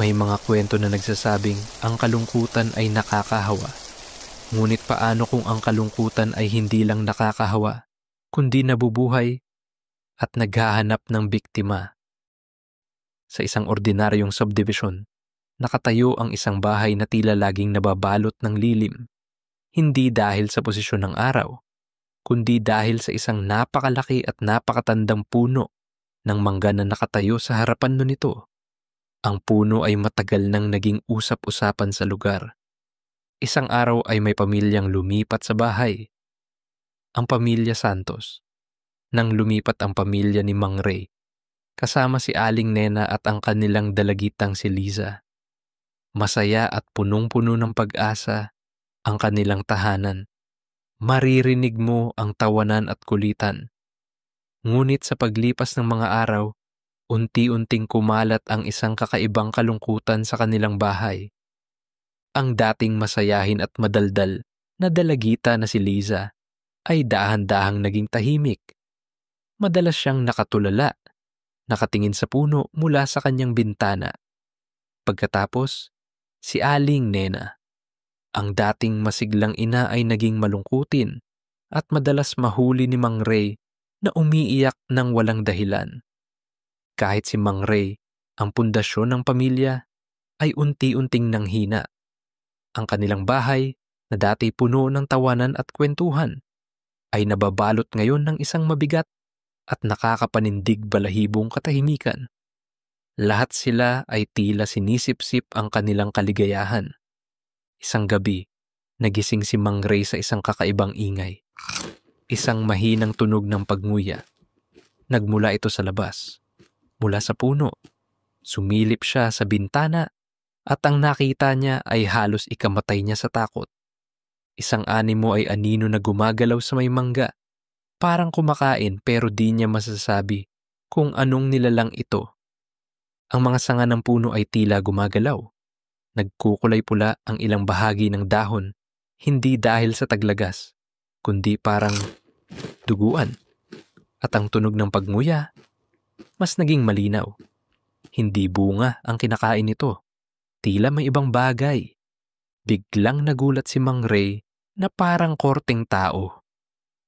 May mga kwento na nagsasabing ang kalungkutan ay nakakahawa. Ngunit paano kung ang kalungkutan ay hindi lang nakakahawa, kundi nabubuhay at naghahanap ng biktima? Sa isang ordinaryong subdivision, nakatayo ang isang bahay na tila laging nababalot ng lilim. Hindi dahil sa posisyon ng araw, kundi dahil sa isang napakalaki at napakatandang puno ng mangga na nakatayo sa harapan nito. Ang puno ay matagal nang naging usap-usapan sa lugar. Isang araw ay may pamilyang lumipat sa bahay. Ang pamilya Santos. Nang lumipat ang pamilya ni Mang Ray, kasama si Aling Nena at ang kanilang dalagitang si Liza. Masaya at punong-puno ng pag-asa ang kanilang tahanan. Maririnig mo ang tawanan at kulitan. Ngunit sa paglipas ng mga araw, unti-unting kumalat ang isang kakaibang kalungkutan sa kanilang bahay. Ang dating masayahin at madaldal na dalagita na si Liza ay dahan-dahang naging tahimik. Madalas siyang nakatulala, nakatingin sa puno mula sa kanyang bintana. Pagkatapos, si Aling Nena, ang dating masiglang ina, ay naging malungkutin at madalas mahuli ni Mang Ray na umiiyak ng walang dahilan. Kahit si Mang Ray, ang pundasyon ng pamilya, ay unti-unting nanghina. Ang kanilang bahay, na dati puno ng tawanan at kwentuhan, ay nababalot ngayon ng isang mabigat at nakakapanindig balahibong katahimikan. Lahat sila ay tila sinisip-sip ang kanilang kaligayahan. Isang gabi, nagising si Mang Ray sa isang kakaibang ingay. Isang mahinang tunog ng pagnguya. Nagmula ito sa labas, mula sa puno. Sumilip siya sa bintana at ang nakita niya ay halos ikamatay niya sa takot. Isang animo ay anino na gumagalaw sa may mangga. Parang kumakain pero di niya masasabi kung anong nilalang ito. Ang mga sanga ng puno ay tila gumagalaw. Nagkukulay pula ang ilang bahagi ng dahon, hindi dahil sa taglagas, kundi parang duguan. At ang tunog ng pagnguya, mas naging malinaw. Hindi bunga ang kinakain nito. Tila may ibang bagay. Biglang nagulat si Mang Ray na parang korteng tao.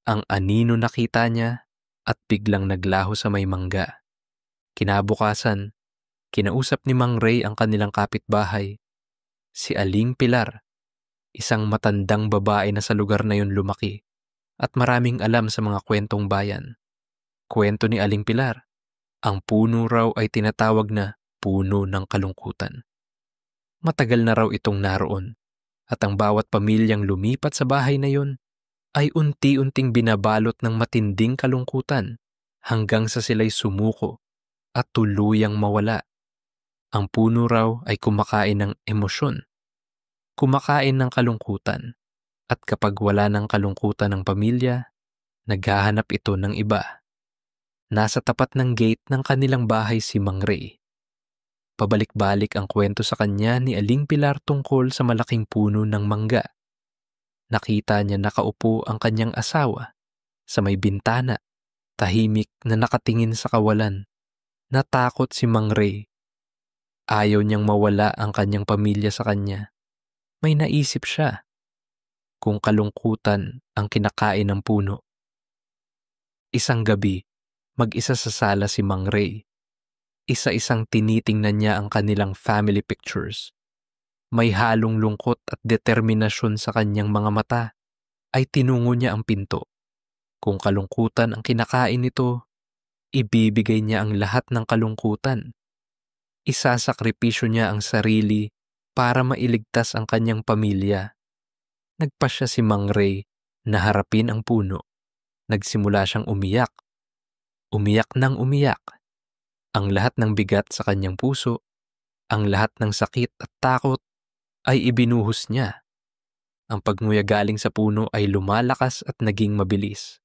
Ang anino nakita niya at biglang naglaho sa may mangga. Kinabukasan, kinausap ni Mang Ray ang kanilang kapitbahay, si Aling Pilar, isang matandang babae na sa lugar na yun lumaki at maraming alam sa mga kwentong bayan. Kwento ni Aling Pilar, ang puno raw ay tinatawag na puno ng kalungkutan. Matagal na raw itong naroon at ang bawat pamilyang lumipat sa bahay na yun ay unti-unting binabalot ng matinding kalungkutan hanggang sa sila'y sumuko at tuluyang mawala. Ang puno raw ay kumakain ng emosyon, kumakain ng kalungkutan, at kapag wala ng kalungkutan ng pamilya, naghahanap ito ng iba. Nasa tapat ng gate ng kanilang bahay si Mang Ray. Pabalik-balik ang kwento sa kanya ni Aling Pilar tungkol sa malaking puno ng mangga. Nakita niya nakaupo ang kanyang asawa sa may bintana, tahimik na nakatingin sa kawalan. Natakot si Mang Ray. Ayaw niyang mawala ang kanyang pamilya sa kanya. May naisip siya. Kung kalungkutan ang kinakain ng puno. Isang gabi, mag-isa sa sala si Mang Ray. Isa-isang tinitingnan niya ang kanilang family pictures. May halong lungkot at determinasyon sa kanyang mga mata. Ay tinungo niya ang pinto. Kung kalungkutan ang kinakain nito, ibibigay niya ang lahat ng kalungkutan. Isasakripisyo niya ang sarili para mailigtas ang kanyang pamilya. Nagpasya si Mang Ray na harapin ang puno. Nagsimula siyang umiyak. Umiyak nang umiyak. Ang lahat ng bigat sa kanyang puso, ang lahat ng sakit at takot ay ibinuhos niya. Ang pagnguya galing sa puno ay lumalakas at naging mabilis.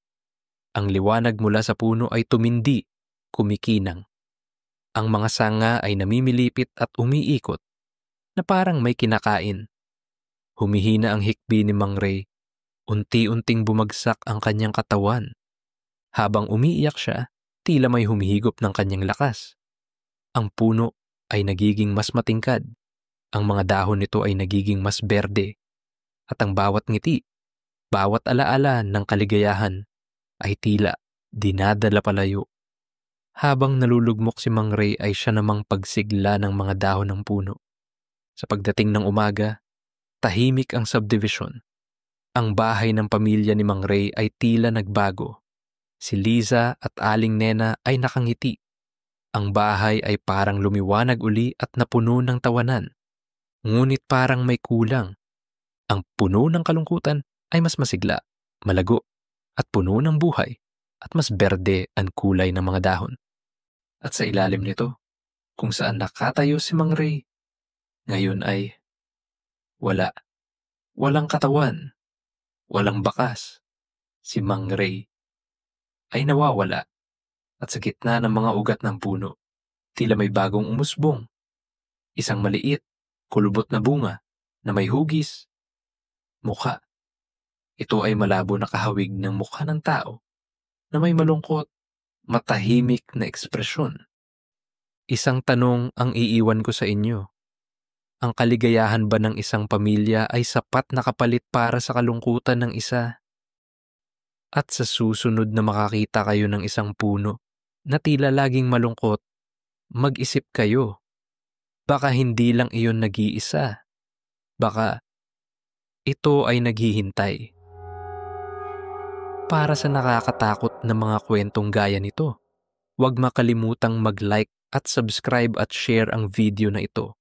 Ang liwanag mula sa puno ay tumindi, kumikinang. Ang mga sanga ay namimilipit at umiikot na parang may kinakain. Humihina ang hikbi ni Mang Ray. Unti-unting bumagsak ang kanyang katawan. Habang umiiyak siya, tila may humihigop ng kanyang lakas. Ang puno ay nagiging mas matingkad, ang mga dahon nito ay nagiging mas berde, at ang bawat ngiti, bawat alaala ng kaligayahan ay tila dinadala palayo. Habang nalulugmok si Mang Ray ay siya namang pagsigla ng mga dahon ng puno. Sa pagdating ng umaga, tahimik ang subdivision. Ang bahay ng pamilya ni Mang Ray ay tila nagbago. Si Liza at Aling Nena ay nakangiti. Ang bahay ay parang lumiwanag uli at napuno ng tawanan. Ngunit parang may kulang. Ang puno ng kalungkutan ay mas masigla, malago, at puno ng buhay, at mas berde ang kulay ng mga dahon. At sa ilalim nito, kung saan nakatayo si Mang Ray, ngayon ay wala. Walang katawan. Walang bakas. Si Mang Ray ay nawawala. At sa gitna ng mga ugat ng puno, tila may bagong umusbong. Isang maliit, kulubot na bunga na may hugis. Mukha. Ito ay malabo na kahawig ng mukha ng tao na may malungkot, matahimik na ekspresyon. Isang tanong ang iiwan ko sa inyo. Ang kaligayahan ba ng isang pamilya ay sapat na kapalit para sa kalungkutan ng isa? At sa susunod na makakita kayo ng isang puno na tila laging malungkot, mag-isip kayo. Baka hindi lang iyon nag-iisa. Baka ito ay naghihintay. Para sa nakakatakot na mga kwentong gaya nito, huwag makalimutang mag-like at subscribe at share ang video na ito.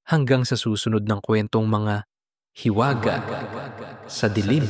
Hanggang sa susunod ng kwentong mga hiwaga sa dilim.